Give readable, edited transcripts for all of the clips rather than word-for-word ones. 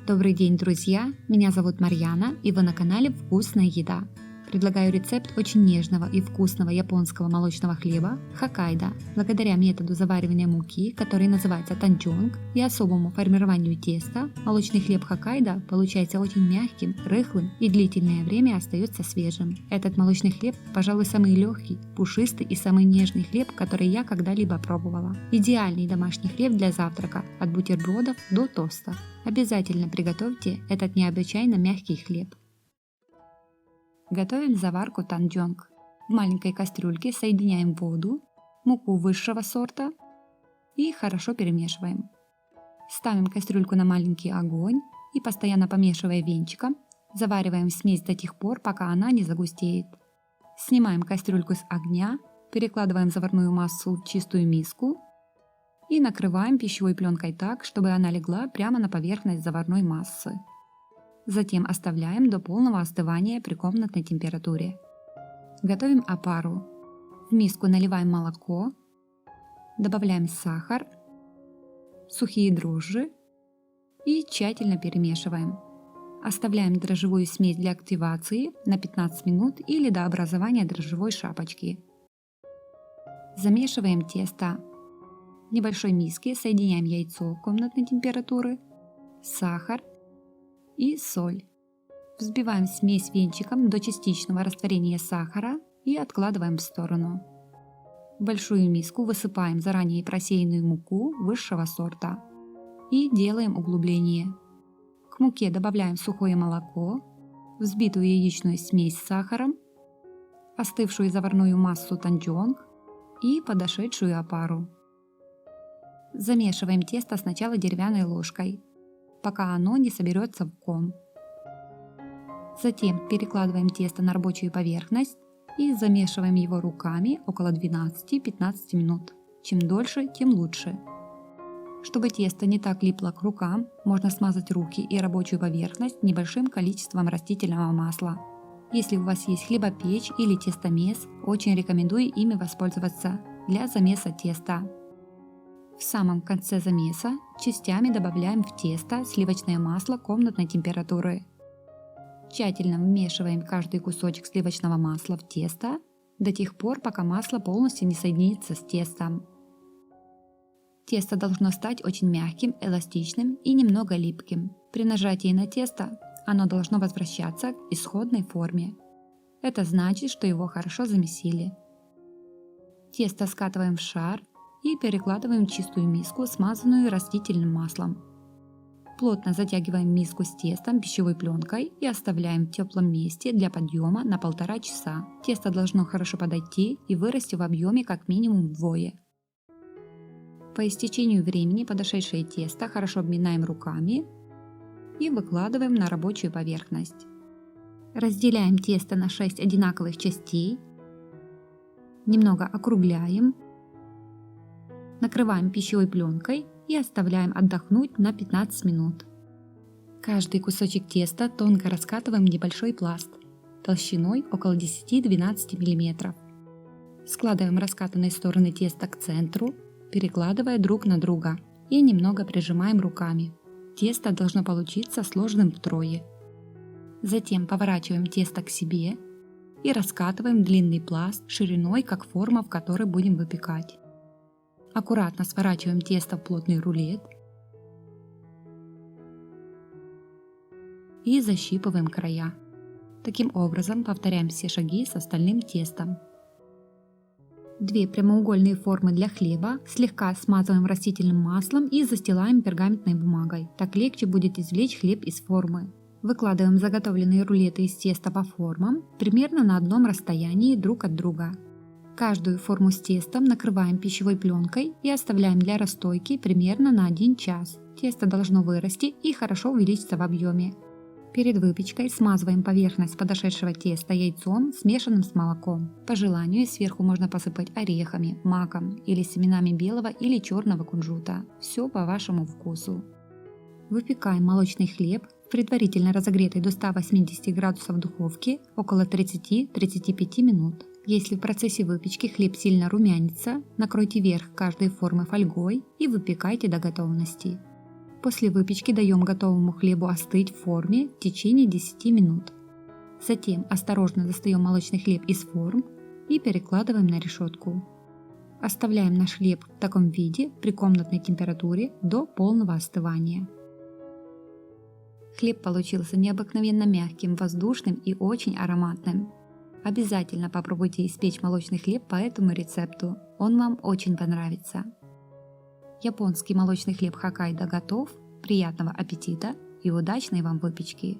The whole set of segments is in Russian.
Добрый день, друзья! Меня зовут Марьяна, и вы на канале «Вкусная еда». Предлагаю рецепт очень нежного и вкусного японского молочного хлеба хоккайдо. Благодаря методу заваривания муки, который называется танчонг, и особому формированию теста, молочный хлеб хоккайдо получается очень мягким, рыхлым и длительное время остается свежим. Этот молочный хлеб, пожалуй, самый легкий, пушистый и самый нежный хлеб, который я когда-либо пробовала. Идеальный домашний хлеб для завтрака, от бутербродов до тоста. Обязательно приготовьте этот необычайно мягкий хлеб. Готовим заварку танчонг. В маленькой кастрюльке соединяем воду, муку высшего сорта и хорошо перемешиваем. Ставим кастрюльку на маленький огонь и, постоянно помешивая венчиком, завариваем смесь до тех пор, пока она не загустеет. Снимаем кастрюльку с огня, перекладываем заварную массу в чистую миску и накрываем пищевой пленкой так, чтобы она легла прямо на поверхность заварной массы. Затем оставляем до полного остывания при комнатной температуре. Готовим опару. В миску наливаем молоко, добавляем сахар, сухие дрожжи и тщательно перемешиваем. Оставляем дрожжевую смесь для активации на 15 минут или до образования дрожжевой шапочки. Замешиваем тесто. В небольшой миске соединяем яйцо комнатной температуры, сахар и соль. Взбиваем смесь венчиком до частичного растворения сахара и откладываем в сторону. В большую миску высыпаем заранее просеянную муку высшего сорта и делаем углубление. К муке добавляем сухое молоко, взбитую яичную смесь с сахаром, остывшую заварную массу танчонг и подошедшую опару. Замешиваем тесто сначала деревянной ложкой, пока оно не соберется в ком. Затем перекладываем тесто на рабочую поверхность и замешиваем его руками около 12-15 минут. Чем дольше, тем лучше. Чтобы тесто не так липло к рукам, можно смазать руки и рабочую поверхность небольшим количеством растительного масла. Если у вас есть хлебопечь или тестомес, очень рекомендую ими воспользоваться для замеса теста. В самом конце замеса частями добавляем в тесто сливочное масло комнатной температуры. Тщательно вмешиваем каждый кусочек сливочного масла в тесто до тех пор, пока масло полностью не соединится с тестом. Тесто должно стать очень мягким, эластичным и немного липким. При нажатии на тесто оно должно возвращаться к исходной форме. Это значит, что его хорошо замесили. Тесто скатываем в шар и перекладываем в чистую миску, смазанную растительным маслом. Плотно затягиваем миску с тестом пищевой пленкой и оставляем в теплом месте для подъема на 1,5 часа. Тесто должно хорошо подойти и вырасти в объеме как минимум вдвое. По истечению времени подошедшее тесто хорошо обминаем руками и выкладываем на рабочую поверхность. Разделяем тесто на 6 одинаковых частей, немного округляем, накрываем пищевой пленкой и оставляем отдохнуть на 15 минут. Каждый кусочек теста тонко раскатываем в небольшой пласт, толщиной около 10-12 мм. Складываем раскатанные стороны теста к центру, перекладывая друг на друга, и немного прижимаем руками. Тесто должно получиться сложенным втрое. Затем поворачиваем тесто к себе и раскатываем длинный пласт шириной, как форма, в которой будем выпекать. Аккуратно сворачиваем тесто в плотный рулет и защипываем края. Таким образом повторяем все шаги с остальным тестом. Две прямоугольные формы для хлеба слегка смазываем растительным маслом и застилаем пергаментной бумагой. Так легче будет извлечь хлеб из формы. Выкладываем заготовленные рулеты из теста по формам примерно на одном расстоянии друг от друга. Каждую форму с тестом накрываем пищевой пленкой и оставляем для расстойки примерно на 1 час. Тесто должно вырасти и хорошо увеличиться в объеме. Перед выпечкой смазываем поверхность подошедшего теста яйцом, смешанным с молоком. По желанию сверху можно посыпать орехами, маком или семенами белого или черного кунжута. Все по вашему вкусу. Выпекаем молочный хлеб в предварительно разогретой до 180 градусов духовке около 30-35 минут. Если в процессе выпечки хлеб сильно румянится, накройте верх каждой формы фольгой и выпекайте до готовности. После выпечки даем готовому хлебу остыть в форме в течение 10 минут. Затем осторожно достаем молочный хлеб из форм и перекладываем на решетку. Оставляем наш хлеб в таком виде при комнатной температуре до полного остывания. Хлеб получился необыкновенно мягким, воздушным и очень ароматным. Обязательно попробуйте испечь молочный хлеб по этому рецепту, он вам очень понравится. Японский молочный хлеб Хоккайдо готов, приятного аппетита и удачной вам выпечки!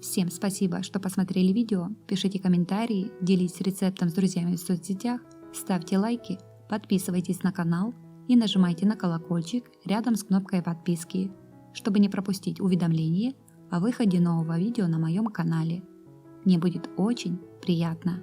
Всем спасибо, что посмотрели видео, пишите комментарии, делитесь рецептом с друзьями в соцсетях, ставьте лайки, подписывайтесь на канал и нажимайте на колокольчик рядом с кнопкой подписки, чтобы не пропустить уведомления о выходе нового видео на моем канале. Мне будет очень приятно.